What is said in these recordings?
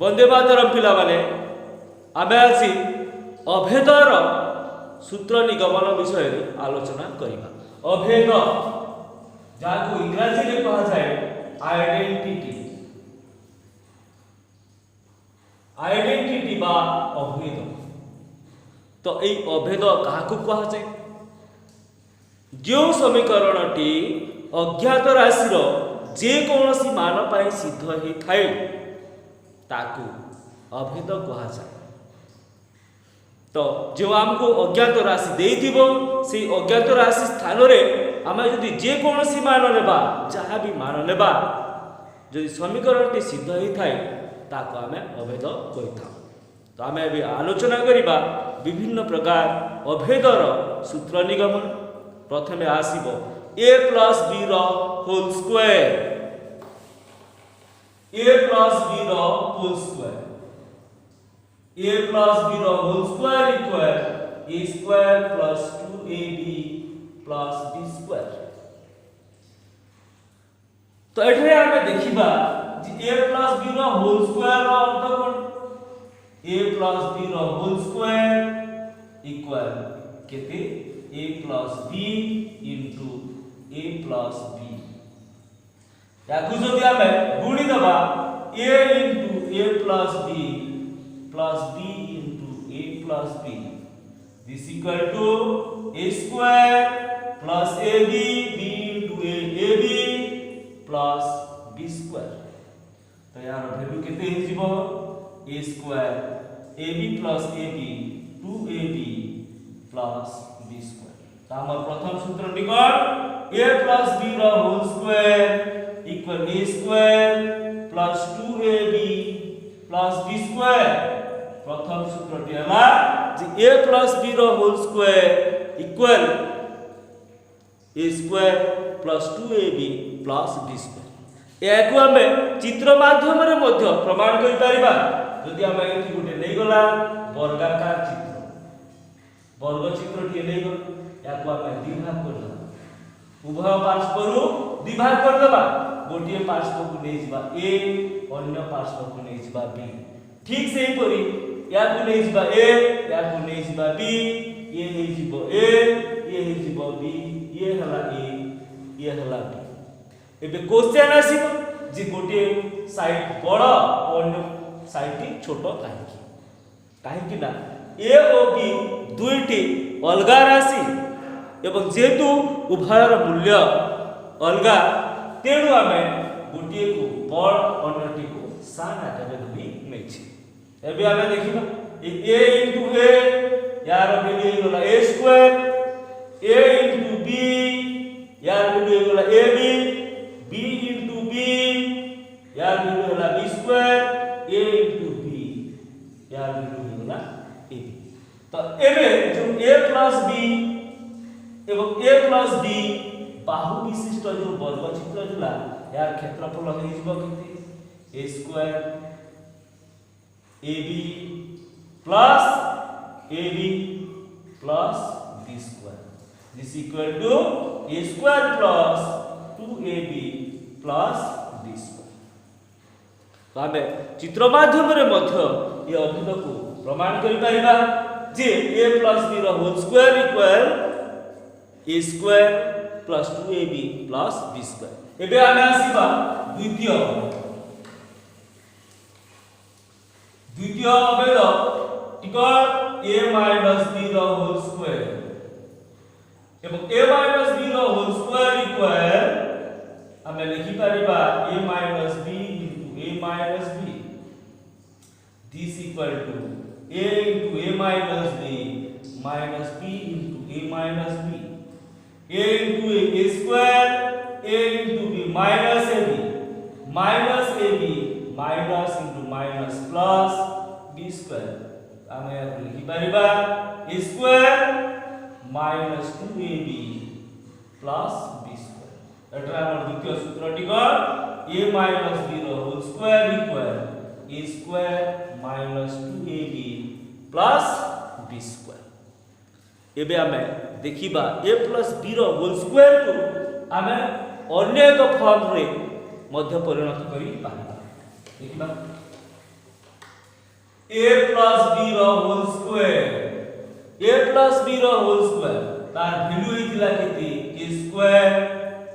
वंदे मातरम पिला माने आमे आसी अभेदर सूत्र निगमन विषय आलोचना करिबा। अभेद जाको इंग्रजी रे कहा जाए आइडेंटिटी, आइडेंटिटी बा अभेद। तो एई अभेद काहाकू कहा जाए? जो समीकरणटी अज्ञात राशि जे कौनसी मान पाई सिद्ध होई थाए ताकू अभेद कहा जाए। तो जो आमको अज्ञात राशि देइथिबो से अज्ञात राशि स्थान रे आमे जदि जे कौनसी मान लेबा, जहाँ भी मान लेबा, जदि समीकरणटी सिद्ध होई थाए ताकू आमे अभेद कहिथा। तो आमे अभी आलोचना करिबा विभिन्न प्रकार अभेदर सूत्र निगमन। प्रथमे आसीबो a plus b रो whole square, a plus b रो whole square, a plus b रो whole square equal a square plus 2ab plus b square. तो एठरे आमे देखिबा जे a plus b रो होल स्क्वायर रो अर्थ कोन? a plus b रो होल स्क्वायर इक्वल केते? a plus b into a plus b। याकू जदि आमे गुणी दबा a into a plus b into a plus b, this equal to a square plus ab b into ab plus b square। तो यार value केते हे जीवो? a square ab plus ab 2ab plus b square। तो हमर प्रथम सूत्र निकल a plus b रो whole square equal a square plus 2ab plus b square. प्रथम सूत्रटी हला जे a plus b रो whole square equal a square plus 2ab plus b square. याकू हमें चित्र माध्यम रे मध्य प्रमाण करि परिबा। जदि हमें एथि गुटे नै गला वर्गाकार चित्र, वर्ग चित्रटी नै गला, याकू हमें द्विभाग करदबा, उभय पार्श्वरु द्विभाग करदबा। गोटे पार्श्व को नै जिबा a, अन्य पार्श्व को नै जिबा b। ठीक सेही परि याकू नै जिबा a, याकू नै जिबा b, ये नै जिबो a, ये नै जिबो b, ये हला a, ये हला b। एबे क्वेश्चन आसीबो जे गोटे साइड बड़ अन्य साइड छोट काहेकि? काहेकि ना a और b दुईटी अलगा राशि एवं जेतु उभयर मूल्य अलगा, तेणु आमे गोटे को बड़ अन्यटी को सान आकार धरि नेछि। एबे आमे देखिबा a into a यार वैल्यू हे गला a square, a into b यार वैल्यू हे गला ab, b into b यार वैल्यू होला b square, a into b यार वैल्यू हे गला ab। तो एबे जो a plus b एवं a plus b बाहु विशिष्ट जो वर्ग चित्र जुला यार क्षेत्रफल हे जिवो केते? a square ab plus ab plus b square, this equal to a square plus 2ab plus b square. तो आमे चित्र माध्यम रे मध्य ये अभेद को प्रमाण करि परिबा जे a plus b रो whole square equal a square plus 2ab plus b square. एबे आमे आसीबा द्वितीय अभेद टिकल a minus b रो होल स्क्वायर एवं a minus b रो होल स्क्वायर इक्वल आमे लिखि परिबा a minus b into a minus b, this equal to a into a minus b minus b into a minus b, a into a square, a into b minus ab minus ab minus into minus plus b square। आमे लिखि परिबा a square minus 2ab plus b square। एटा हमर द्वितीय सूत्रटी को a minus b रो whole square equal a square minus 2ab plus b square। एबे आमे देखिबा a plus b रो होल स्क्वायर को आमे अन्य एक फॉर्म रे मध्य परिणत करी पाबा। देखिबा a plus b रो whole square a plus b रो होल स्क्वायर तार वैल्यू हेतिला केती a square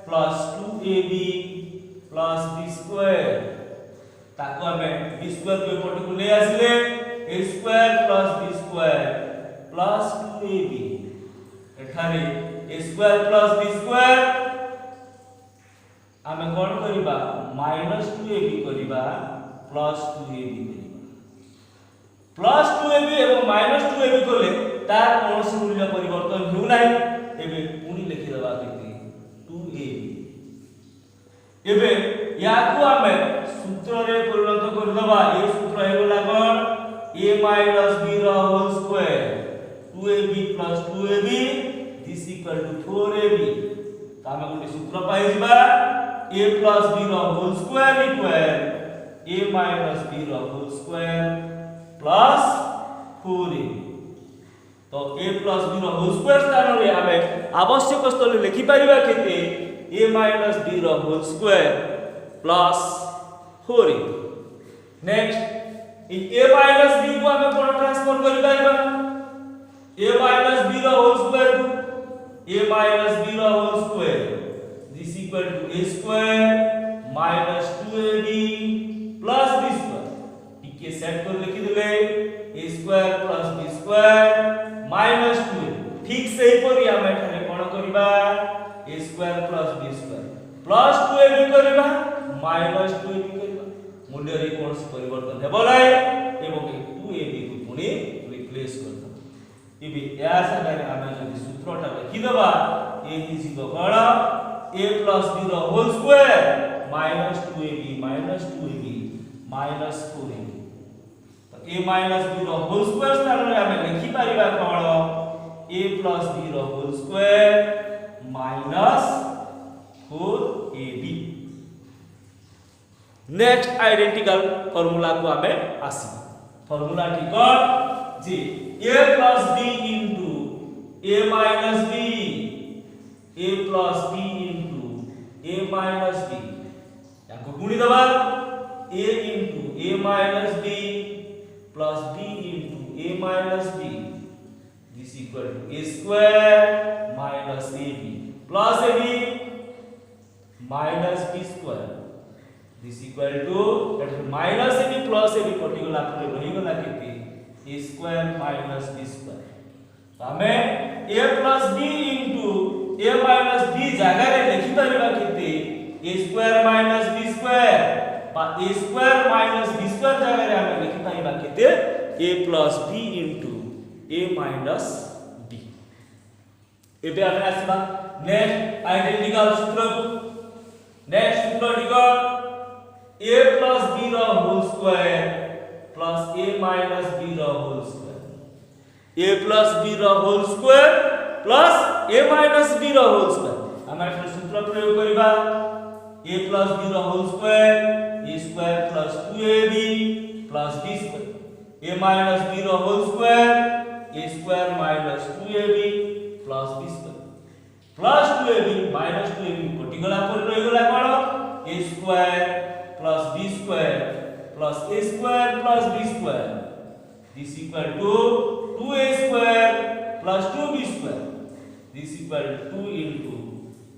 plus 2ab plus b square ताको हमें b स्क्वायर को एपट को ले आसिले a square plus b square plus 2ab एठारे a square plus b square आमे कोन करिबा -2ab करिबा plus 2ab करिबा plus 2ab एवं -2ab कोले तार कोनोसी मूल्य परिवर्तन हेउ नाही एबे पुनी लिखि दबा केते 2ab एबे याकू आमे सूत्र रे परिवर्तन कर दबा ए सूत्र हे गला कोन a b रो whole square 2ab plus 2ab this equal to 4ab तामे गोटे सूत्र पाइ जिबा a plus b रो whole square equal a minus b रो होल स्क्वायर प्लस 4ab तो a plus b रो होल स्क्वायर स्थान रे आमे आवश्यक स्थल लिखि परिबा केते a minus b रो whole square plus 4ab next a minus b को आमे कोन ट्रांसफर करि परिबा a minus b रो होल स्क्वायर को a minus b रो whole square this equal to a square minus 2ab plus b square टिके सेट कर लिखि देले a square plus b square minus 2ab ठीक सेही परि हम एठाने कोन करिबा a square plus b square plus 2ab करिबा minus 2ab करिबा मूल्य रे कोन से परिवर्तन हेबो नै एवं 2ab को पुनी रिप्लेस करता इबे या संगे हम जदि सूत्रटा लिखि दबा a is equal कोन a plus b रो whole square minus 2ab minus 2ab minus 4ab तो a minus b रो होल स्क्वायर स्थान रे हम लिखि परिबा कोन a plus b रो whole square minus 4ab next identical formula को हमें आसी फार्मूला की कोन जी a plus b into a minus b a plus b into a minus b याको गुणी दबा a into a minus b plus b into a minus b this equal to a square minus ab plus ab minus b square this equal to minus ab plus ab particular आपने रही गला केते a square minus b square तो हमें a plus b into a minus b जगह रे लिखि परिबा केते a square minus b square बा a square minus b square जगह रे हम लिखि परिबा केते a plus b into a minus b एबे हम आसीबा नेक्स्ट आइडेंटिकल सूत्र को नेक्स्ट सूत्र लिखो a plus b रो whole square plus a minus b रो whole square a plus b रो whole square plus a minus b रो होल स्क्वायर हम एटा सूत्र प्रयोग करिबा a plus b रो whole square a square plus 2ab plus b square a minus b रो whole square a square minus 2ab plus b square plus 2ab minus 2ab particular पर रहि गला कोन a square plus b square plus a square plus b square this equal to 2a square plus 2b square this equal to 2 into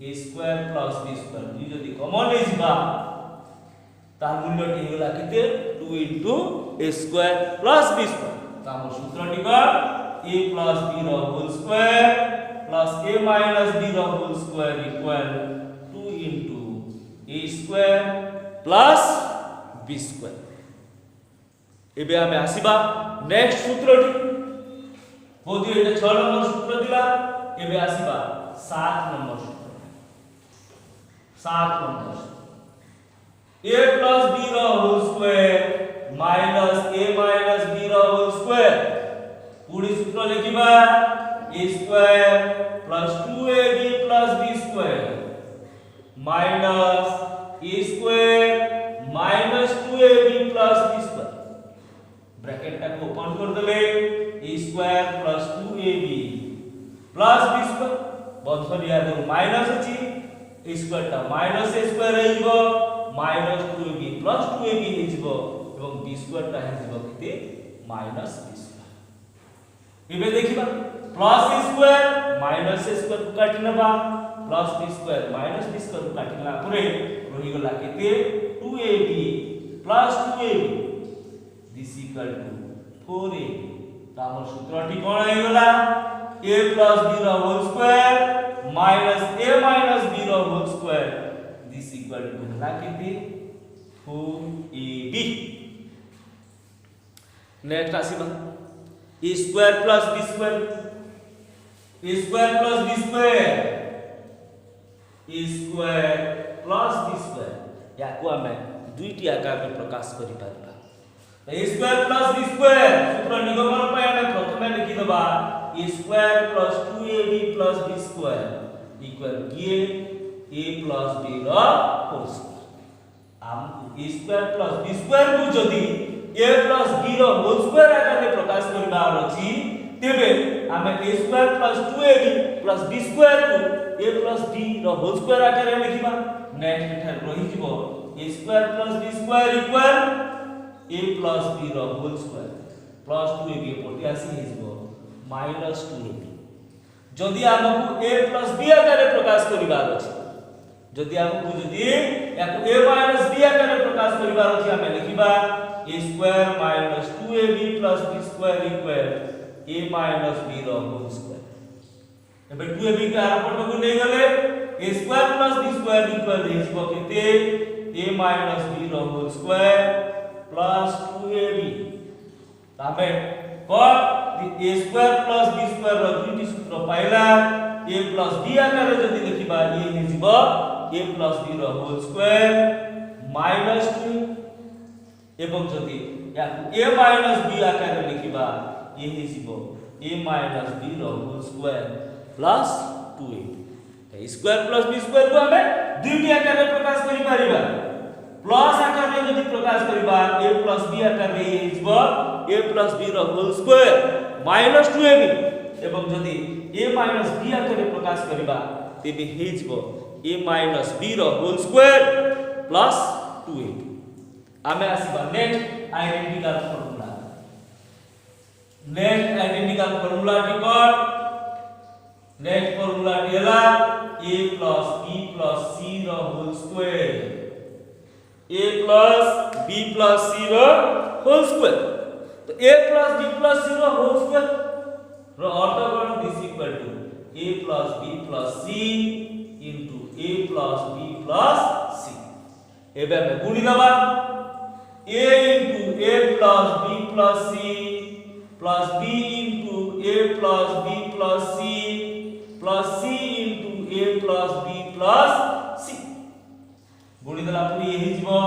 a square plus b square ये जदी common ले जिबा ता मूल्य टी होला केते 2 into a square plus b square ता हमर सूत्र टिका a plus b रो whole square plus a minus b रो whole square equal 2 into a square plus b square एबे हमें आसीबा नेक्स्ट सूत्रटी बोधी एटा 6 नंबर सूत्र दिला एबे आसीबा 7 नंबर सूत्र 7 नंबर a plus b रो whole square minus a minus b रो होल स्क्वायर पूरी सूत्र लिखिबा a square plus 2ab plus b square minus a square minus 2ab plus b square bracket टा को ओपन कर देले a square plus 2ab plus b square बंधन या दे माइनस अछि a square टा minus a square रहि जबो minus 2ab plus 2ab हि जबो एवं b square टा हि जबो केते माइनस बी स्क्वायर इबे देखिबा plus A square minus A square को काटी नबा plus B square minus B square को काटिला परे रही गला केते 2ab plus 2ab this equal to 4ab तामर सूत्रटी कोन हे गला a plus b रो whole square minus a minus b रो whole square this equal to हला केते 4ab नेक्स्ट आसीबा a square plus b square a square plus b square a square plus b square याको हमें दुईटी आकार में प्रकाश करि पारबा a square plus b square सूत्र निगमन पय हमें प्रथमे लिखि दबा a square plus 2ab plus b square equal किए a प्लस b रो होल स्क्वायर हमको a square plus b square को जदी a प्लस b रो होल स्क्वायर आकार में प्रकाश करबार अछि तेबे हमें a square plus 2ab plus b square को a प्लस b रो होल स्क्वायर आकार में लिखिबा नेक्स्ट एठार रहि जिवो a square plus b square equal a plus b रो होल स्क्वायर प्लस 2ab पटी आसी हिजबो माइनस 2ab जदि हमकु a प्लस b आकार प्रकाश करिबार अछि जदि हमकु जदि याको a माइनस b आकार प्रकाश करिबार अछि हम लिखिबा a square minus 2ab plus b square equal a minus b रो होल स्क्वायर एबे 2ab के आर पट को नै गले a square plus b square equal हिजबो केते a माइनस b रो होल स्क्वायर प्लस 2ab ताबे कोन a square plus b square रो दुईटी सूत्र पाइला a प्लस b आकार जदि लिखिबा a हिजबो a प्लस b रो होल स्क्वायर माइनस 2 एवं जदि याको a माइनस b आकार लिखिबा a हिजबो a माइनस b रो होल स्क्वायर प्लस 2a त स्क्वायर प्लस b स्क्वायर को हमें दुईटी आकार में प्रकाश करि पारिबा प्लस आकार में जदि प्रकाश करिबा a प्लस b आकार में हिजबो a प्लस b रो होल स्क्वायर माइनस 2ab एवं जदि a माइनस b आकार में प्रकाश करिबा तेबे हिजबो a माइनस b रो होल स्क्वायर प्लस 2ab आमे आसीबा नेक्स्ट आइडेंटिकल फार्मूला टी कोन नेक्स्ट फार्मूला टी हला a plus b plus c रो whole square a plus b plus c रो होल स्क्वायर तो a plus b plus c रो होल स्क्वायर रो अर्थ कोन this equal to a plus b plus c into a plus b plus c एबे हम गुणी दबा a into a plus b plus c plus b into a plus b plus c plus c into a plus b plus c गुणी दला पूरी यही जीवो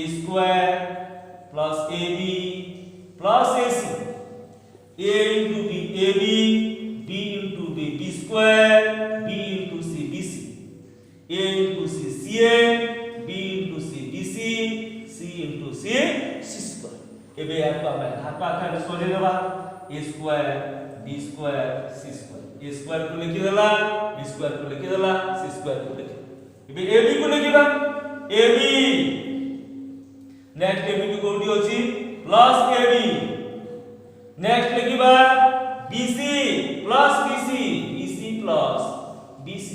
a square plus ab plus ac a into b ab b into b b square b into c bc a into c ca b into c bc c into c c square एबे आपको हम घात आकार में सोचे देबा a square b square c square a square को लिखि देला b square को लिखि देला c square को लिखि एबे ab को लिखिबा ab नेक्स्ट ab की कोडी अछि प्लस ab नेक्स्ट लिखिबा bc plus bc bc plus bc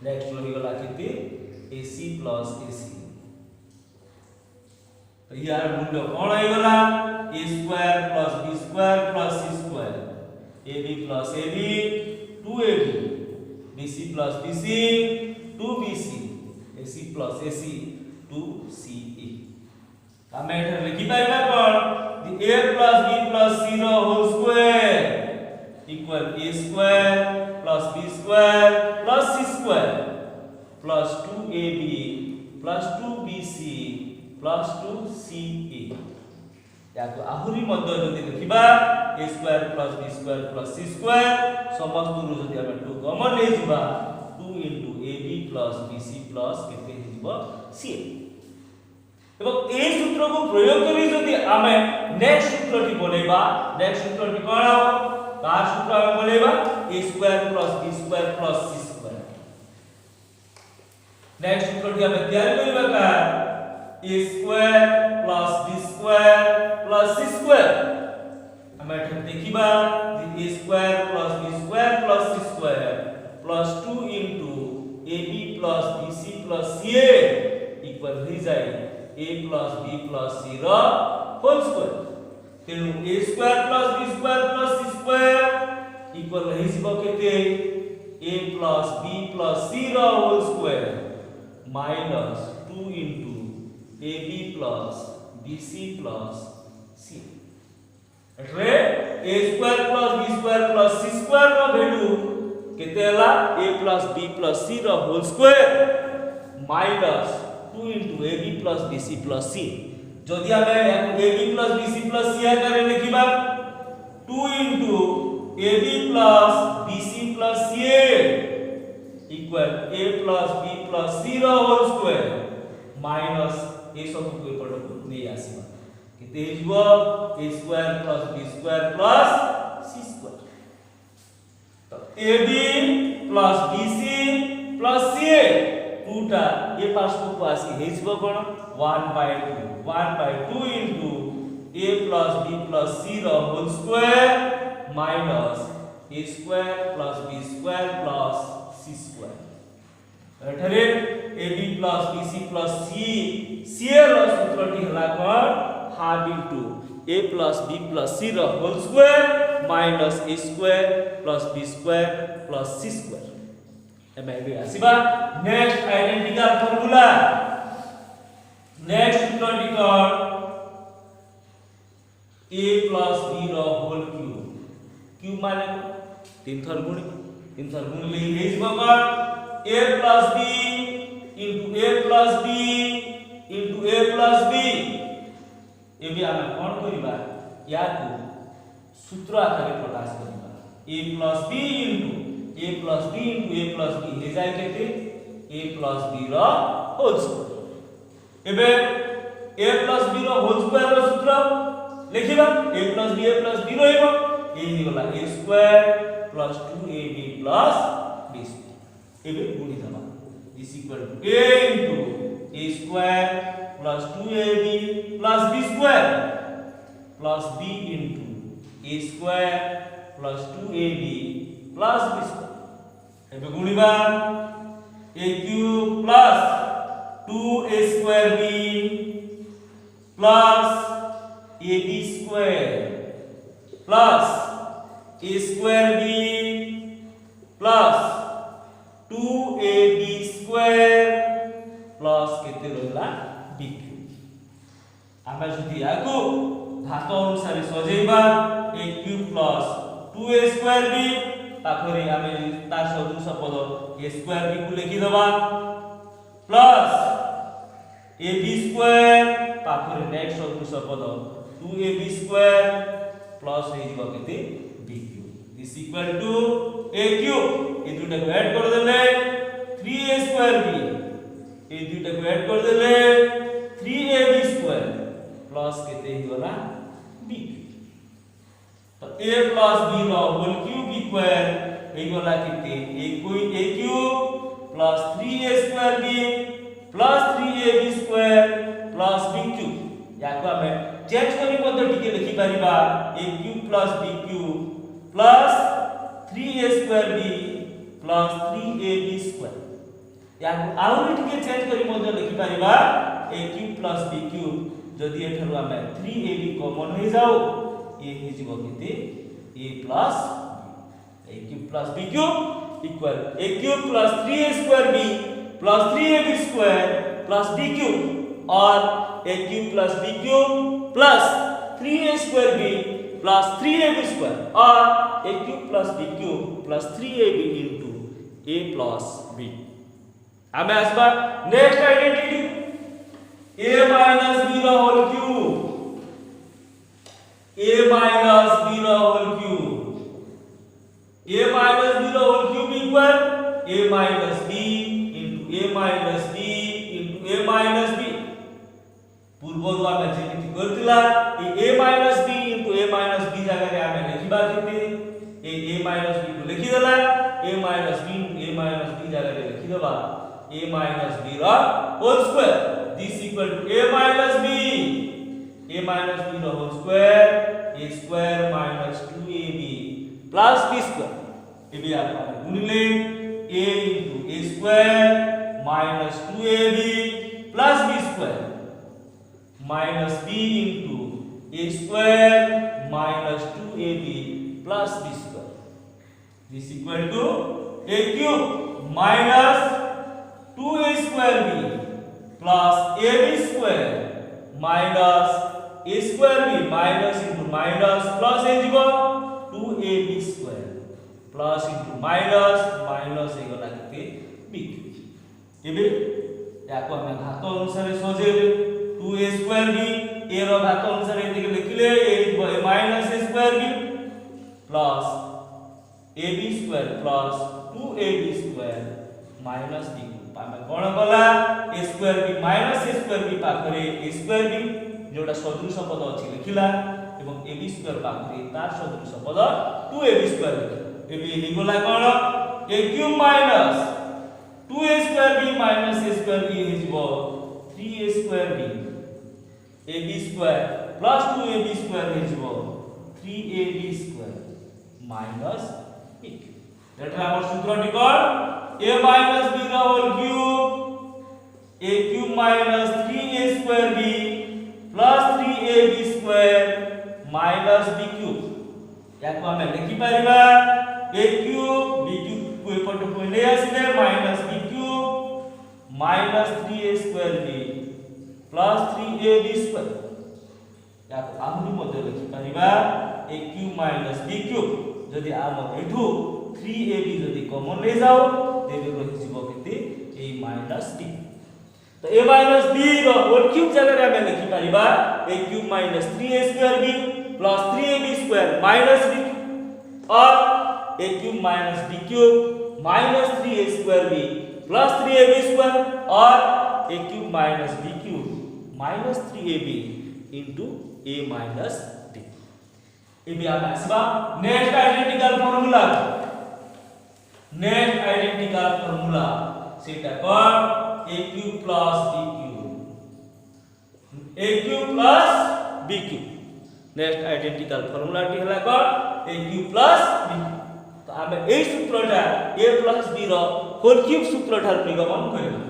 next रही गला केते ac प्लस ac तो यार मूल्य कोन आइ गला a square plus b square plus c square ab plus ab 2ab bc plus bc 2bc ac plus ac 2ca हम एठर लिखि पाइबा कोन a plus b plus c रो whole square equal a square plus b square plus c square plus 2ab plus 2bc plus 2ca याको आहुरी मध्य जदि लिखिबा a square plus b square plus c square समस्त रु जदि हम 2 कॉमन ले जिबा 2 ab प्लस bc प्लस केते हिजबो ca एवं ए सूत्र को प्रयोग करी जदि आमे नेक्स्ट सूत्रटी बनेबा नेक्स्ट सूत्रटी कोन हो का सूत्र हम बनेबा a square plus b square plus c square next सूत्रटी हम तैयार करिबा का a square plus b square plus C square हम एठे देखिबा जे a square plus b square plus c square plus 2 into ab plus bc plus ca equal हो जाय a plus b plus c रो होल स्क्वायर तेनु a square plus b square plus c square equal हो जिवो केते a plus b plus c रो whole square minus 2 into ab plus bc plus c एटरे a square plus b square plus c square रो value केते हला a plus b plus c रो whole square minus 2 into ab plus bc plus c जदि हमें ab plus bc plus c आकारे लिखिबा 2 into ab plus bc plus ca equal a plus b plus c रो whole square minus ए सब को एपट नै आसीबा केते हिजबो a square plus b square plus c square तो ab plus bc plus ca टूटा ए पास को आसी हिजबो कोन 1/2 into a plus b plus c रो whole square minus a square plus b square plus c square एठरे ab plus bc plus c रो सूत्रटी हला कोन half into a plus b plus c रो whole square minus a square plus b square plus c square एमे बे आसीबा next identical formula next सूत्रटी कोन a प्लस b रो होल क्यूब माने 3 थर गुण ले हे जिवो कोन a plus b into a plus b into a plus b एबे आमे कोन करिबा या को सूत्र आकारे प्रकाश करिबा a plus b into a plus b into a plus b हे जाय केते a प्लस b रो होल स्क्वायर एबे a प्लस b रो होल स्क्वायर रो सूत्र लिखिबा a प्लस b रो हेबो a हिगला a square plus 2ab plus b square एबे गुणी दबा is equal to a into a square plus 2ab plus b square plus b into a square plus 2ab plus b square एबे गुणिबा a cube plus 2a square b plus ab square plus a square b plus 2ab square plus केते रहला b cube आमे जदि आको धात अनुसार सजेबा a cube plus 2a square b Thackeray आमे ता सदृश पद a स्क्वायर b को लिखि दबा प्लस ab स्क्वायर ताकरे नेक्स्ट सदृश पद 2ab स्क्वायर प्लस हे जिवो केते b cube is equal to a cube ए दुटा को ऐड कर देले 3a स्क्वायर b ए दुटा को ऐड कर देले 3ab स्क्वायर प्लस केते हिगला b तो a प्लस b रो होल क्यूब इक्वल हिगला केते a cube plus 3a square b plus 3ab square plus b cube याको हमें चेंज करी पद्धति के लिखि परिबा a cube plus b cube plus 3a square b plus 3ab square याको आउरी टिके चेंज करी मध्ये लिखि परिबा a cube plus b cube जदि एठरु हमें 3ab कॉमन हो जाओ a हि जिवो केते a plus a cube plus b cube equal a cube plus 3a square b plus 3ab square plus b cube और a cube plus b cube plus 3a square b plus 3ab square और a cube plus b cube plus 3ab into a plus b हमें आसबा next identity a minus b रो whole cube a minus b रो whole cube a minus b रो whole cube equal a minus b into a minus b into a minus b पूर्व द्वारा में जेमिति करतिला a minus b into a minus b जगह रे हमें लिखिबा केते a माइनस b को लिखि देला a minus b into a minus b जगह रे लिखि देबा a माइनस b रो whole square this equal to a minus b a minus b रो whole square a square minus 2ab plus b square ये भी आप गुणिले a into a square minus 2ab plus b square minus b into a square minus 2ab plus b square this equal to a cube minus 2a square b plus ab square minus a square b minus into minus plus a जीवो 2ab square plus into minus minus हे गला केते b एबे याको हम घात अनुसार सजेबे 2a square b a रो घात अनुसार एते लिखले a minus a square b plus ab square plus 2ab square minus b आमे कोन कला a square b minus a square b पाखरे a square b जोटा सदृश पद अछि लिखिला एवं ab square पाखरे तार सदृश पद 2ab square एबे हि गोला कोन a cube minus 2a square b minus a square b हि जिवो 3a square b ab square plus 2ab square हि जिवो 3ab square minus b एटा हमर सूत्रटी कोन a minus b the whole cube a cube minus 3a square b plus 3ab square minus b cube याको हम लिखि परिबा a cube b cube को एपट को ले आसीले minus b cube minus 3a square b plus 3ab square याको आहुरी मध्ये लिखि परिबा a cube minus b cube जदि आम एठू 3ab जदि कॉमन ले जाओ तेबे रहि जीवो केते a minus b तो a minus b रो होल क्यूब जगह रे हम लिखि परिबा a cube minus 3a square b plus 3ab square minus b और a cube minus b cube minus 3a square b plus 3ab square और a cube minus b cube minus 3ab into a minus b एबे हम आसीबा next identical formula net identical formula सेटा कोन a cube plus b cube a cube plus b cube next identical formula टी हला कोन a cube plus b तो आमे एई सूत्रटा a plus b रो होल क्यूब सूत्र ठार निगमन करिबा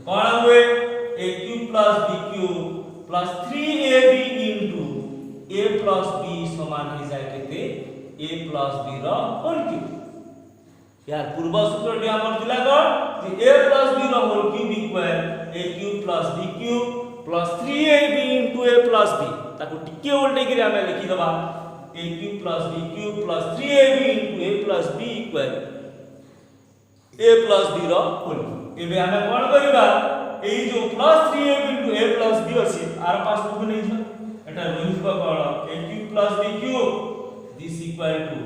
कोन होय a cube plus b cube plus 3ab into a plus b समान हो जाय केते a plus b रो होल क्यूब यार पूर्व सूत्रटी हमर दिला कोन जे a plus b रो whole cube equal a cube plus b cube plus 3ab into a plus b ताको टिके उल्टे करी हमें लिखि दबा a cube plus b cube plus 3ab into a plus b equal a plus b रो whole एबे हमें कोन करिबा एई जो plus 3ab into a plus b अछि आर पास को नै छ एटा रहिबा कोन a cube plus b cube this equal to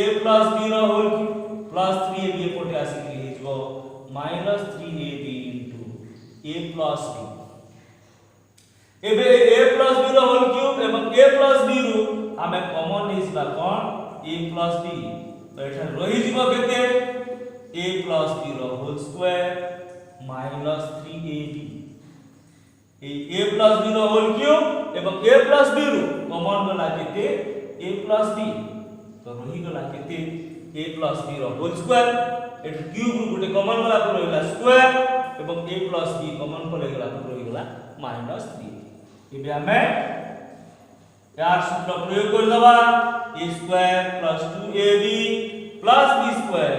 a plus b रो होल क्यूब plus 3ab एपोटे आसी के हिजबो minus 3ab into a plus b एबे a plus b रो होल क्यूब एवं a plus b रो हमें कॉमन हिजबा कोन a plus b तो एठा रहि जिवो केते a plus b रो whole square minus 3ab a plus b रो होल क्यूब एवं a plus b रो कॉमन गला केते a plus b तो रहि गला केते a plus b रो होल स्क्वायर एट क्यूब रो गुटे कॉमन गला पर रहिला स्क्वायर एवं a plus b कॉमन पर रहिला पर रहिला minus 3 एबे हमें यार सूत्र प्रयोग कर दबा a square plus 2ab plus b square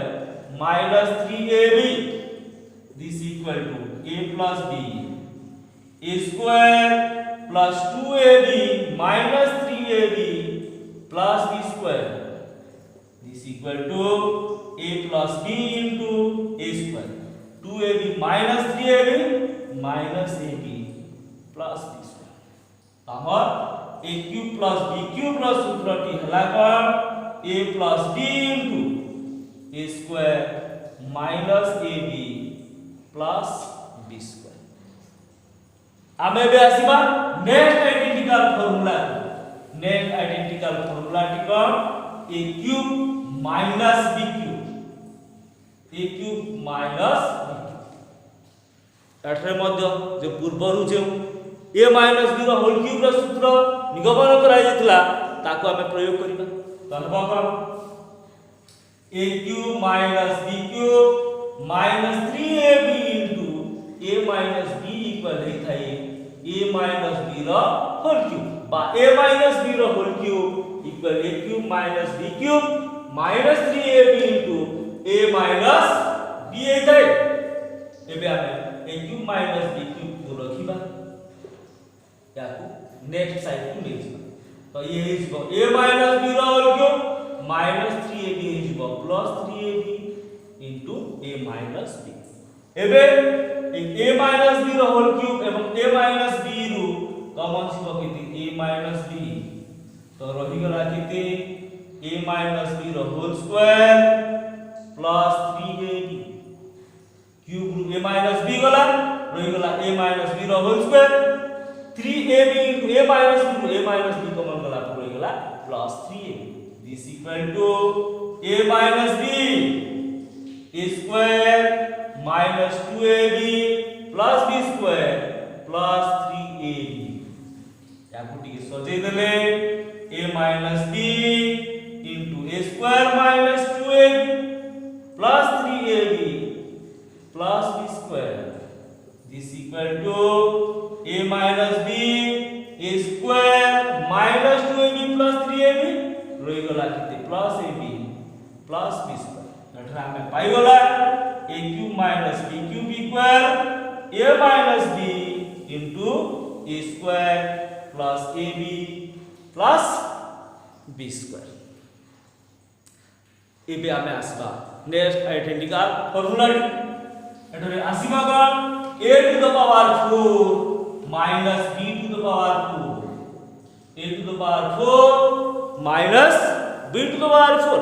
minus 3ab this equal to a plus b a square plus 2ab minus 3ab plus b square this equal to a plus b into a square 2ab minus 3ab minus ab plus b square हमर a cube plus b cube रो सूत्रटी हला कोन a plus b into a square minus ab plus b square आमे बे आसीबा next identical formula टी कोन a cube minus b cube a cube minus b cube एठरे मध्य जे पूर्वरु जे a माइनस b रो होल क्यूब रो सूत्र निगमन कराई जायतिला ताको हमें प्रयोग करिबा तो हबो कोन a cube minus b cube minus 3ab into a minus b equal हे थाई a माइनस b रो होल क्यूब बा a माइनस b रो whole cube equal a cube minus b cube minus 3ab into a minus b हे थाई एबे हमें a cube minus b cube को रखिबा याकू नेक्स्ट साइड को ले जिबा तो ये हिजबो a माइनस b रो होल क्यूब माइनस 3ab हिजबो plus 3ab into a minus b एबे a माइनस b रो होल क्यूब एवं a माइनस b रु कॉमन छिबो केति a माइनस b तो रहि गला केति a माइनस b रो whole square plus 3ab cube रु a माइनस b गला रहि गला a माइनस b रो whole square 3ab into a minus b to a minus b common गला तो रहि गला plus 3ab this equal to a minus b a square minus 2ab plus b square plus 3ab याकू टिके सजै देले a minus b into a square minus 2ab plus 3ab plus b square this equal to a minus b a square minus 2ab plus 3ab रहि गला किते plus ab plus b square एठरा हमें पाई गला a cube minus b cube equal a minus b into a square plus ab plus b square एबे हमें आसबा next identical formula एठरे आसीबा कोन a to the power 4 minus b to the power 4 a to the power 4 minus b to the power 4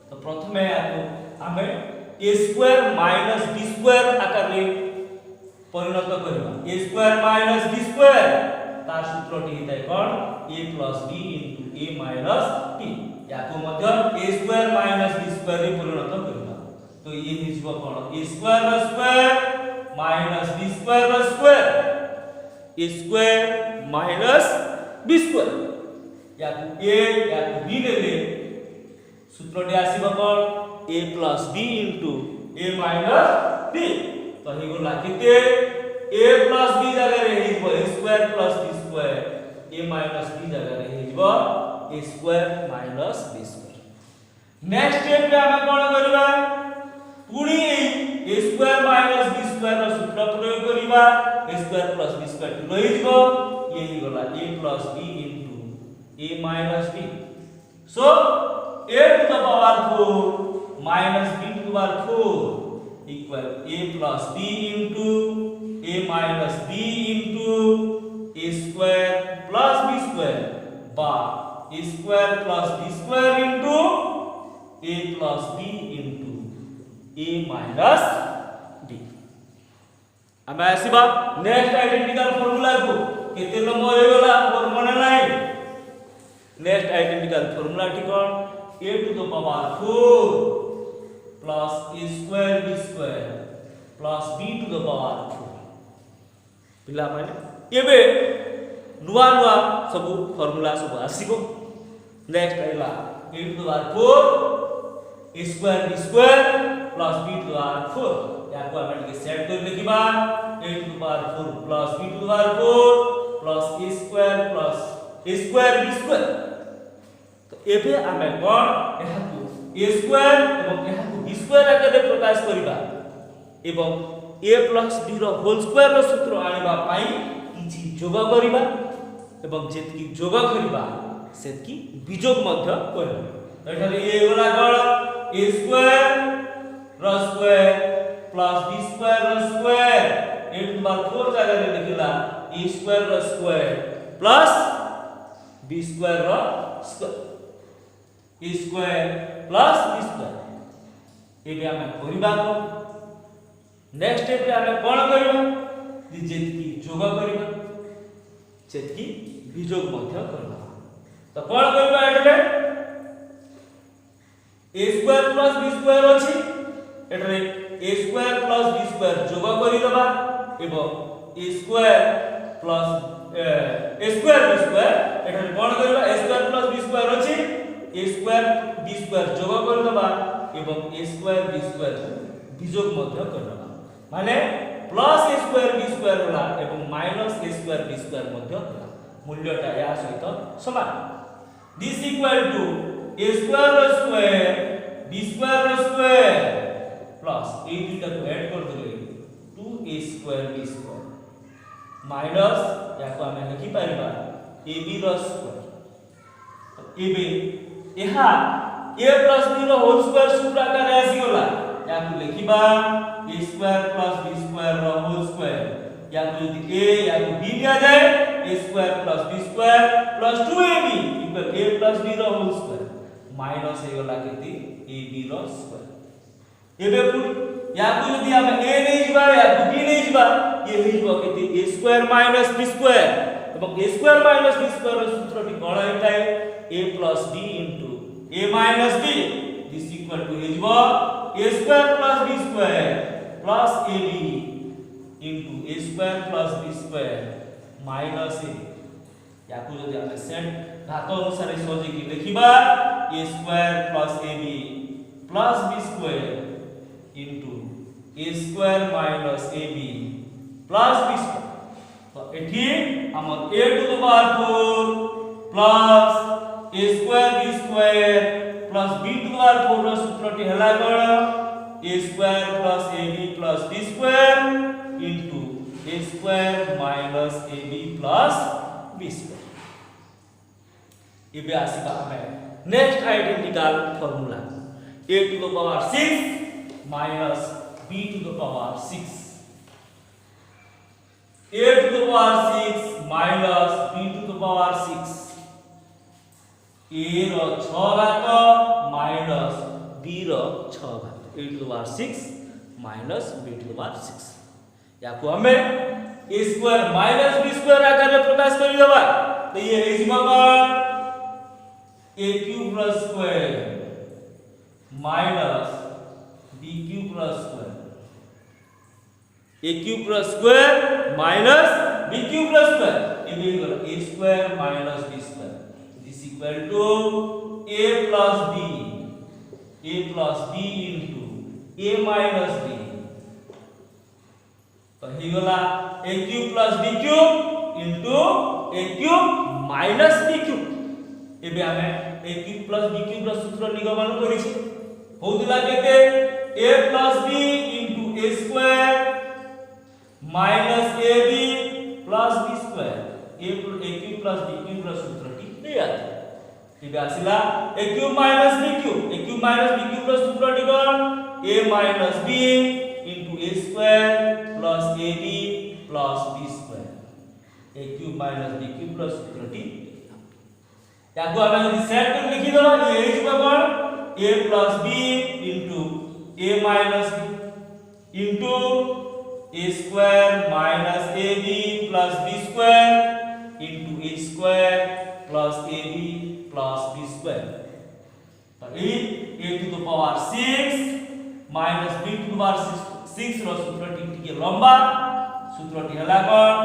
तो प्रथमे हमें a square minus b square आकार रे परिणत करबा a square minus b square तार सूत्रटी हिताय कोन a plus b into a minus b याको मध्य a square minus b square रे परिणत करबा तो ये हिजबो कोन a square रो स्क्वायर minus b square रो square a square minus b square याकू a याकू b लेले सूत्रटी आसीबो कोन a plus b into a minus b तो हे गला केते a plus b जगह रे हिजबो a square plus b square a minus b जगह रे हिजबो a square minus b square next step रे हम कोन करबा पुणी a square minus b square रो सूत्र प्रयोग करबा a square plus b square रहि जबो ये ही गला a plus b into a minus b so a to the power 4 minus b to the power 4 equal a plus b into a minus b into a square plus b square by a square plus b square into a plus b into a minus b हमें आसीबा next identical formula को केते number हो गला और मने नाही next identical formula ठी कोन a to the power 4 plus a square b square plus b to the power 4 पिला माने एबे नुवा नुवा सब फार्मूला सब आसीबो नेक्स्ट आइला a to the power 4 a square b square plus b to the power 4 याको हम के सेट कर लिखिबा a to the power 4 plus b to the power 4 plus a square b square तो एबे हमें कोन एहाकू a square एवं एहाकू b square आकारे प्रकाश करिबा एवं a plus b रो होल स्क्वायर रो सूत्र आनिबा पाई किछि जोग करिबा एवं जेतकी जोग करिबा सेतकी विजोग मध्य करबा एठारे a गला कोन a square रो स्क्वायर plus b square रो square a to the power 4 जगह रे लिखला a square रो स्क्वायर plus b square रो square a square plus b square एबे हम करिबा को नेक्स्ट स्टेप रे हम कोन करिबा जे जेतकी जोग करिबा जेतकी विजोग मध्य करबा तो कोन करिबा एटले a square plus b square अछि एटले a square plus b square जोग करि दबा एवं a square plus a square b square एठारे कोन करबा a square plus b square अछि a स्क्वायर b स्क्वायर जोग कर दबा एवं a स्क्वायर b स्क्वायर विजोग मध्य कर दबा माने plus a square b square होला एवं minus a square b square मध्य होला मूल्यटा या सहित समान this equal to a square b square plus ए दुटा को ऐड कर देले 2a square b square minus या को हमें लिखि परिबा ab रो स्क्वायर तो एबे एहा a प्लस b रो होल स्क्वायर सूत्र आकार आसी होला या को लिखिबा a square plus b square रो होल स्क्वायर या को यदि a या को b लिया जाए a square plus b square plus 2ab equal a plus b रो होल स्क्वायर माइनस हे गला केति ab रो स्क्वायर एबे पुरी या को यदि हम a नै जिबा या को b नै जिबा ये हे जिबा केति a square minus b square एवं a square minus b square रो सूत्रटी कोन हेताय a plus b into a minus b this equal to हे जिबा a square plus b square plus ab into a square plus b square minus a या को यदि हम सेट घात अनुसार सोजे की लिखिबा a square plus ab plus b square into a square minus ab plus b square तो एठी हमर a to the power 4 plus a square b square plus b to the power 4 रो सूत्रटी हला कोन a square plus ab plus b square into a square minus ab plus b square एबे आसीबा हमें next identical formula a to the power 6 minus b to the power 6 a to the power 6 minus b to the power 6 a रो 6 घात minus b रो 6 घात a to the power 6 minus b to the power 6 याको हमें a square minus b square आकार में प्रकाश कर देबा तो ये है जिमा का a cube plus square minus b cube plus square a cube plus square minus b cube plus square ये भी होगा a square minus b square is equal to a plus b into a minus b तो हे गला a cube plus b cube into a cube minus b cube एबे हमें a cube plus b cube रो सूत्र निगमन करि छी होउतला केते a plus b into a square minus ab plus b square a cube plus b cube रो सूत्रटी नै आते एबे आसिला a cube minus b cube रो सूत्रटी कोन a minus b into a square plus ab plus b square a cube minus b cube रो सूत्रटी याको हमें यदि सेट कर लिखि दो ये है जिबा कोन a plus b into a minus b into a square minus ab plus b square into a square plus ab plus b square तो ये a to the power 6 minus b to the power 6 रो सूत्रटी टिके लंबा सूत्रटी हला कोन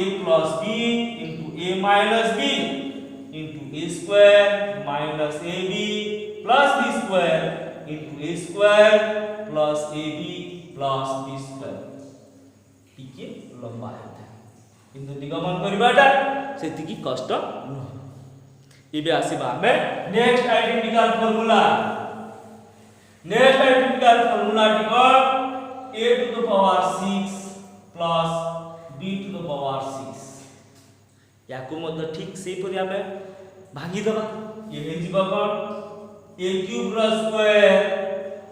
a plus b into a minus b into a square minus ab plus b square into a square plus ab plus b square ठीक है लंबा है किंतु निगमन करबाटा सेति की कष्ट न इबे आसीबा हमें नेक्स्ट आइडेंटिकल फार्मूला टिको a to the power 6 plus b to the power 6 याको मध्य ठीक से परि हमें भागी दबा ये हे जिबा कोन a cube plus square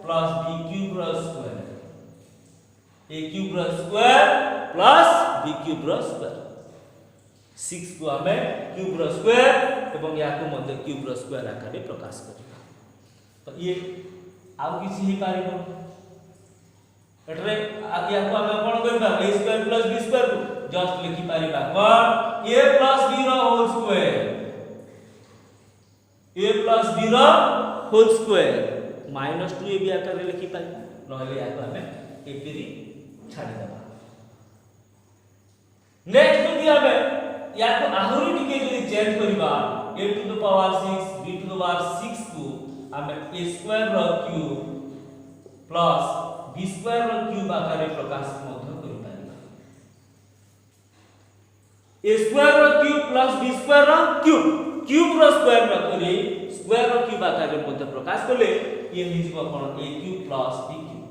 plus b cube plus square a cube plus square plus b cube plus square 6 को हमें क्यूब प्लस स्क्वायर एवं याको मध्य क्यूब प्लस स्क्वायर आकार में प्रकाश करिबा तो ये आउ किछि हे पारिबो एटरे याको हमें कोन करबा a square plus b square को जस्ट लिखि पारिबा कोन a प्लस b रो whole square a plus b रो होल स्क्वायर माइनस 2ab आकार में लिखि पारिबा नहले याको हमें a पेरी छाडी दबा नेक्स्ट जदि आमे या को आहुरी टिके जदि चेंज करबा a to the power 6 b to the power 6 को आमे a स्क्वायर रो क्यूब प्लस b स्क्वायर रो क्यूब आकार रे प्रकाश मध्य करि पारिबा। a स्क्वायर रो क्यूब प्लस b स्क्वायर रो क्यूब क्यूब रो स्क्वायर न करी स्क्वायर रो क्यूब आकार रे मध्य प्रकाश करले ये हि जिवो कोन a cube plus b cube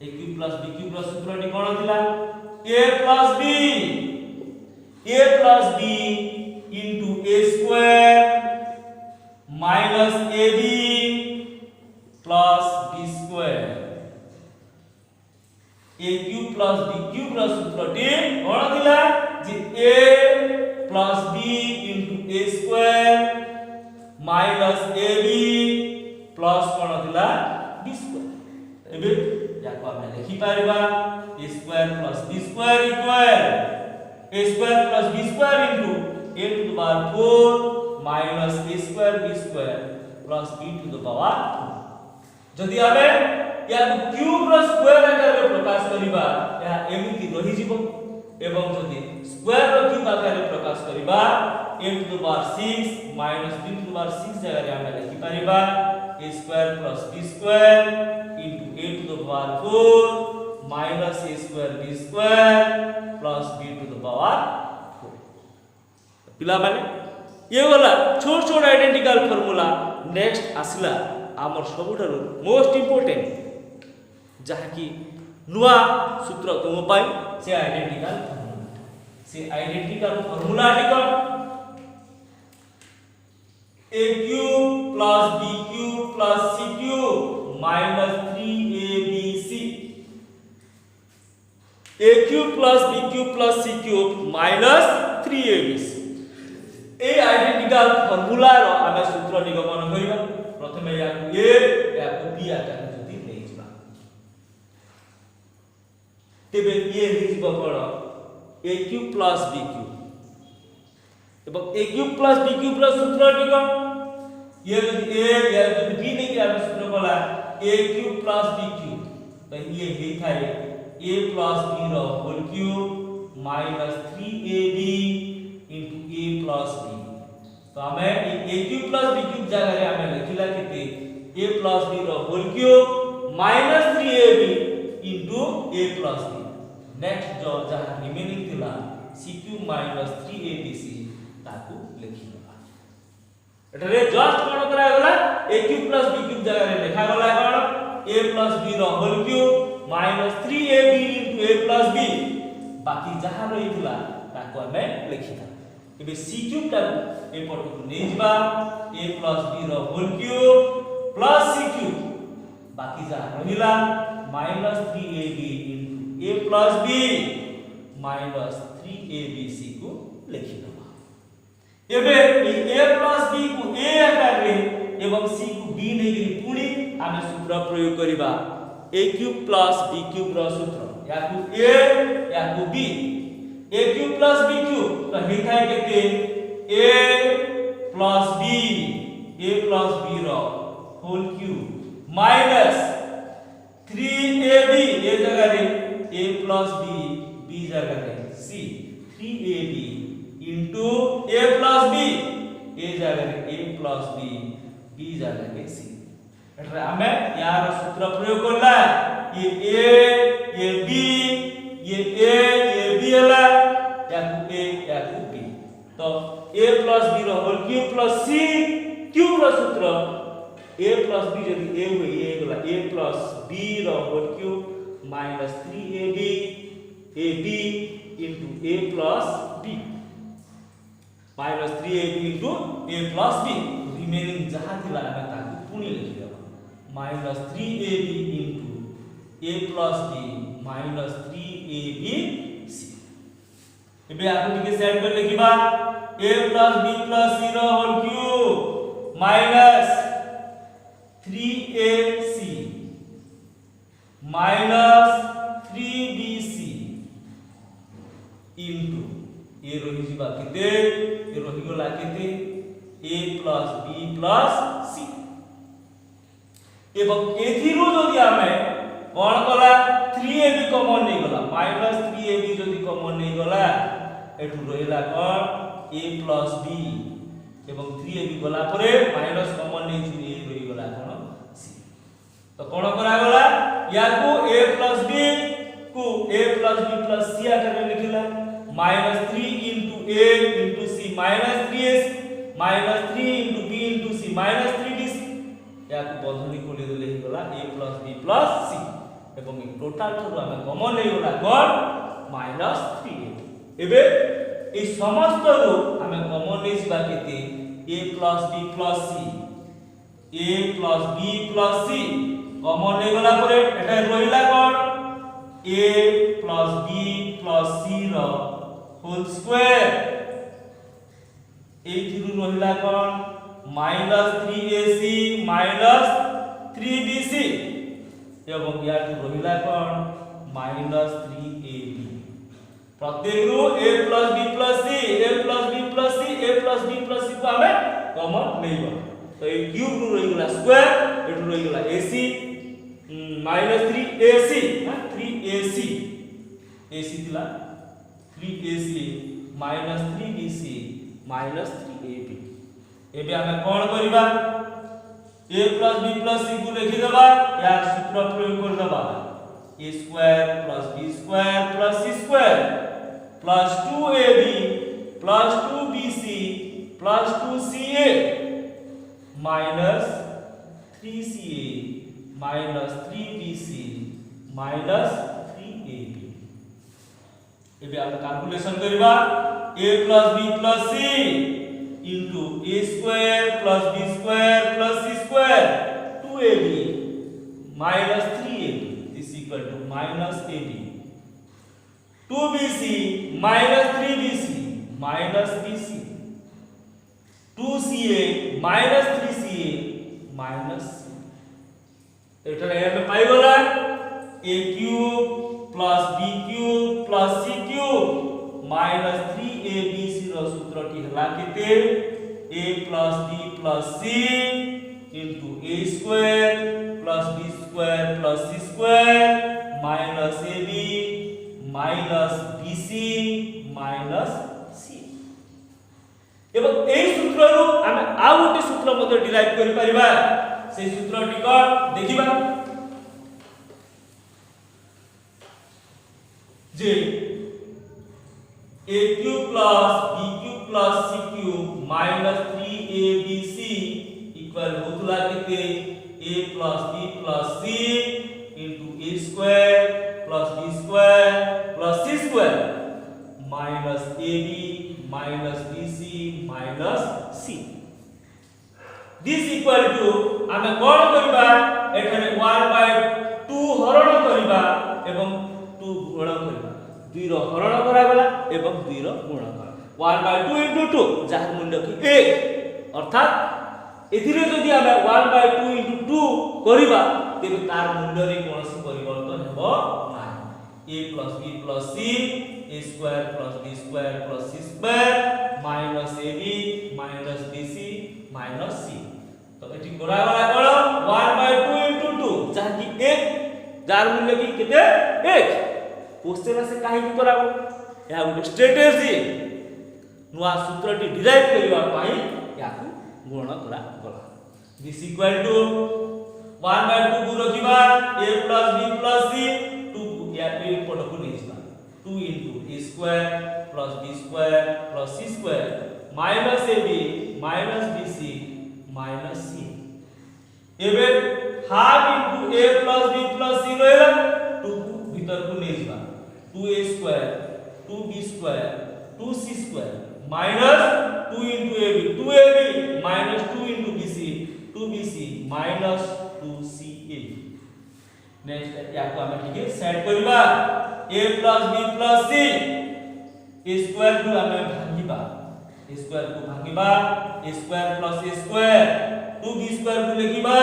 a cube plus b cube रो सूत्रटी कोन थिला a plus b into a square minus ab plus b square a cube plus b cube रो सूत्रटी कोन थिला जे a plus b into a square minus ab plus कोन थिला b square। एबे याको हम लिखि Paribas a square plus b square equal a square plus b square into a to the power 4 minus a square b square plus b to the power 2। जदि आमे या cube रो square आकार रे प्रकाश करिबा या एमिति रहि जिवो एवं जदि स्क्वायर रो क्यूब आकार रे प्रकाश करिबा a to the power 6 minus b to the power 6 जगह रे आमे लिखि Paribas a square plus b square into a to the power 4 minus a square b square plus b to the power 4। पिला माने ये वाला छोट छोट आइडेंटिकल फार्मूला नेक्स्ट आसिला आमर सबुठारु मोस्ट इंपोर्टेंट जहा कि नुआ सूत्र तुम पाई से identical formula thicken a cube plus b cube plus c cube minus 3abc a cube plus b cube plus c cube minus 3abc A identical formula रो आमे सूत्र निगमन करिबा। प्रथमे या a या b आकार जति नै जिबा तेबे ये हिजबो कोन a cube plus b cube एवं a cube plus b cube रो सूत्र निगम ये जति a या जति b नै आमे सूत्र बोला a cube plus b cube तो ये हे थाए a plus b रो whole cube minus 3ab into a plus b। तो हमें a cube plus b cube जगह रे हमें लिखिला केते a plus b रो whole cube minus 3ab into a plus b। Next जो जहां रिमेनिंग थिला c cube minus 3abc ताकू लिखिबा। एटरे जस्ट कोन करा गला a cube plus b cube जगह रे लिखा गला कोन a plus b रो whole cube minus 3ab into a plus b बाकी जहां रहिथिला ताकू हमें लिखिता। एबे c क्यूब टा ए पटकु नै जिबा a plus b रो whole cube plus c cube बाकी जा रहिला minus 3ab into a plus b minus 3abc को लिखि दबा। एबे a plus b को a आकार रे एवं c को b नै गिरी पुणी आमे सूत्र प्रयोग करिबा a cube plus b cube रो सूत्र या को a या को b a cube plus b cube तो हेथाय केते a plus b रो होल क्यूब माइनस 3ab ए जगह रे a plus b जगह रे c 3ab into a plus b ए जगह रे a plus b जगह रे c। एटरे हमें यार सूत्र प्रयोग करला ये a ये b ये a ये b हला या को a या को b तो a plus b रो whole cube plus c cube रो सूत्र a plus b जदि a होई a गला a plus b रो whole cube minus 3ab ab into a plus b minus 3ab into a plus b remaining जहां थिला हम ताकू पुणी लिखि देबा minus 3ab into a plus b minus 3abc। एबे आकु टिके सेट कर लिखिबा a plus b plus c रो whole cube minus 3ac minus 3bc into a रहि जिबा केते ए रहि गला केते a plus b plus c एवं एथिरो जदि हमें कोन कला 3ab कॉमन नै गला minus 3ab जदि कॉमन नै गला एठु रहिला कोन a प्लस b एवं 3ab गला परे माइनस कॉमन नै छु a रहि गला कोन c तो कोन करा गला या को a प्लस b को a plus b plus c आकर लिखिला minus 3 into a into c minus 3ac minus 3 into b into c minus 3bc या को बंधनी खोली देले ही गला a plus b plus c एवं टोटल थरु हम कॉमन नै गला कोन माइनस 3a एबे ए समस्त रो हम कॉमन नै जिबा केते a plus b plus c a plus b plus c common नै गला परे एटा रहिला कोन a plus b plus c रो होल स्क्वायर ए थिरु रहिला कोन माइनस 3ac माइनस 3bc एवं या रहिला कोन माइनस 3ab प्रत्येक रो a plus b plus c a plus b plus c a plus b plus c को हमें कॉमन लेबा तो ए क्यूब रो रहि गेला स्क्वायर एटु रहि गेला ac minus 3ac 3ac ac दिला 3ac minus 3bc minus 3ab एबे हमें कोन करिबा a plus b plus c को लिखि देबा या सूत्र प्रयोग कर देबा a square plus b square plus c square plus 2ab plus 2bc plus 2ca minus 3ca minus 3bc minus 3ab एबे हम कैलकुलेशन करबा a plus b plus c into a square plus b square plus c square 2ab minus 3ab is equal to minus ab 2bc minus 3bc minus bc 2ca minus 3ca minus c एटा एमे पाई गला a cube plus b cube plus c cube minus 3abc रो सूत्रटी हला केते a plus b plus c into a square plus b square plus c square minus ab minus bc minus c एवं एई सूत्ररु हम आ गोटे सूत्र मते डिराइव करि परिबा से सूत्रटी को देखिबा जे a cube plus b cube plus c cube minus 3abc equal होतला केते a plus b plus c into a square plus b square plus c square minus ab minus bc minus c this equal to हम कोन करबा एठाने 1/2 हरण करबा एवं 2 गुण करबा 2 रो हरण करा गला एवं 2 रो गुण करा 1/2 into 2 जहार मूल्य की 1 अर्थात एथिरे जदि हम 1/2 into 2 करबा तेबे तार मूल्य रे कोनसी परिवर्तन हेबो ना a plus b plus c a square plus b square plus c square minus ab minus bc minus c तो एठी करा गला कोन 1/2 into 2 जहां की 1 जार मूल्य की केते 1 क्वेश्चन से काहे की कराबो या गोटे स्ट्रेटजी नुआ सूत्रटी डिराइव करिवा पाई याकू गुण करा गला दिस इक्वल टू 1/2 गुण रखिबा a plus b plus c 2 या ए पड को नेसिबा 2 into a square plus b square plus c square minus ab minus bc minus c एबे half into a plus b plus c रहला 2 भीतर को नेसिबा 2a square 2b square 2c square minus 2 into ab 2ab minus 2 into bc 2bc minus 2ca next या को हम ठीक है set करबा a plus b plus c a square को हम भांगिबा a square को भांगिबा a square plus a square 2b square को लिखिबा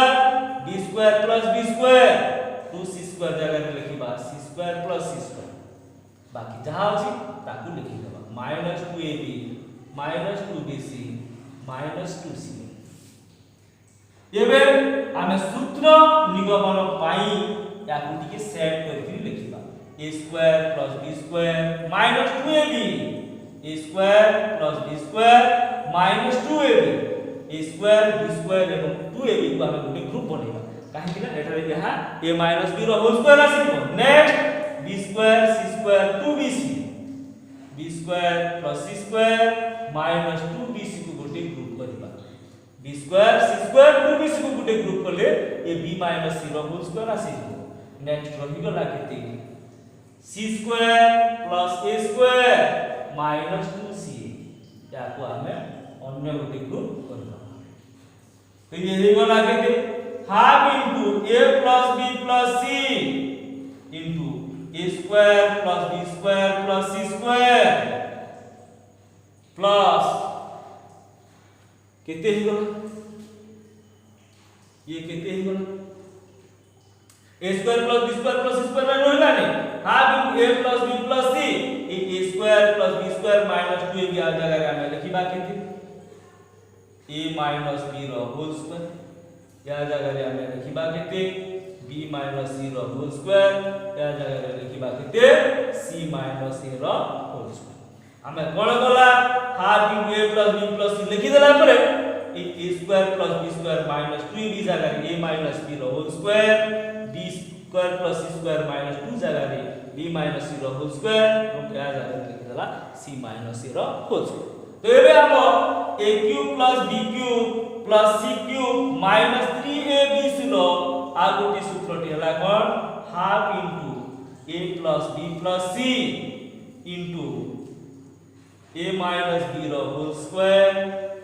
b square plus b square 2c square जगह में लिखिबा c square plus c square बाकी जहां अछि ताकू लिखि देबा minus 2ab minus 2bc minus 2c एबे हम सूत्र निगमन पाई याकू टिके सेट करके लिखिबा a square plus b square minus 2ab a square plus b square minus 2ab a square b square एवं 2ab को हम गोटे ग्रुप बनेबा काहे कि ना एठारे यहा a minus b रो होल स्क्वायर आसीबो next b square c square 2bc b square plus c square minus 2bc को गोटे ग्रुप करबा b square c square 2bc को गोटे ग्रुप करले a b minus c रो होल स्क्वायर आसीबो नेक्स्ट रही गला केते c square plus a square minus 2c याको हमें अन्य गोटे ग्रुप करबा तो ये ही गला केते half into a plus b plus c into a square plus b square plus c square plus केते ही गला ये केते ही गला a square plus b square plus c square रे रहला ने half into a plus b plus c a square plus b square minus 2ab आ जाएगा हमें लिखिबा केते a minus b रो होल स्क्वायर या जगह रे हमें लिखिबा केते b minus c रो होल स्क्वायर या जगह रे लिखिबा केते c minus a रो होल स्क्वायर हमें कोन गला half into a plus b plus c लिखि देला परे a square plus b square minus 2ab जगह रे a minus b रो whole square b square plus c square minus 2 जगह रे b minus c रो होल स्क्वायर और या जगह रे लिखि देला c minus a रो होल स्क्वायर तो एबे हम a cube plus b cube plus c cube minus 3abc रो आ गोटी सूत्रटी हला कोन half into a plus b plus c into a minus b रो whole square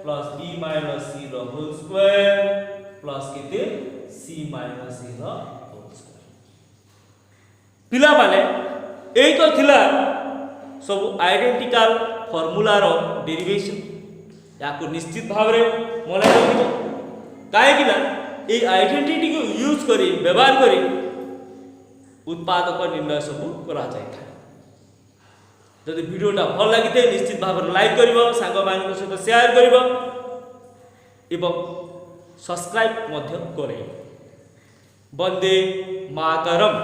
plus b minus c रो होल स्क्वायर प्लस केते c minus a रो whole square पिला माने एई तो थिला सब आइडेंटिकल फार्मूला रो डेरिवेशन याको निश्चित भाव रे मने रखिबो काहे कि ना ए आइडेंटिटी को यूज करी व्यवहार करी उत्पादक निर्णय सब करा जाय था जदि वीडियोटा भल लागिते निश्चित भाव रे लाइक करिवो सांग मानक सहित शेयर करिवो एवं सब्सक्राइब मध्य करे वंदे मातरम।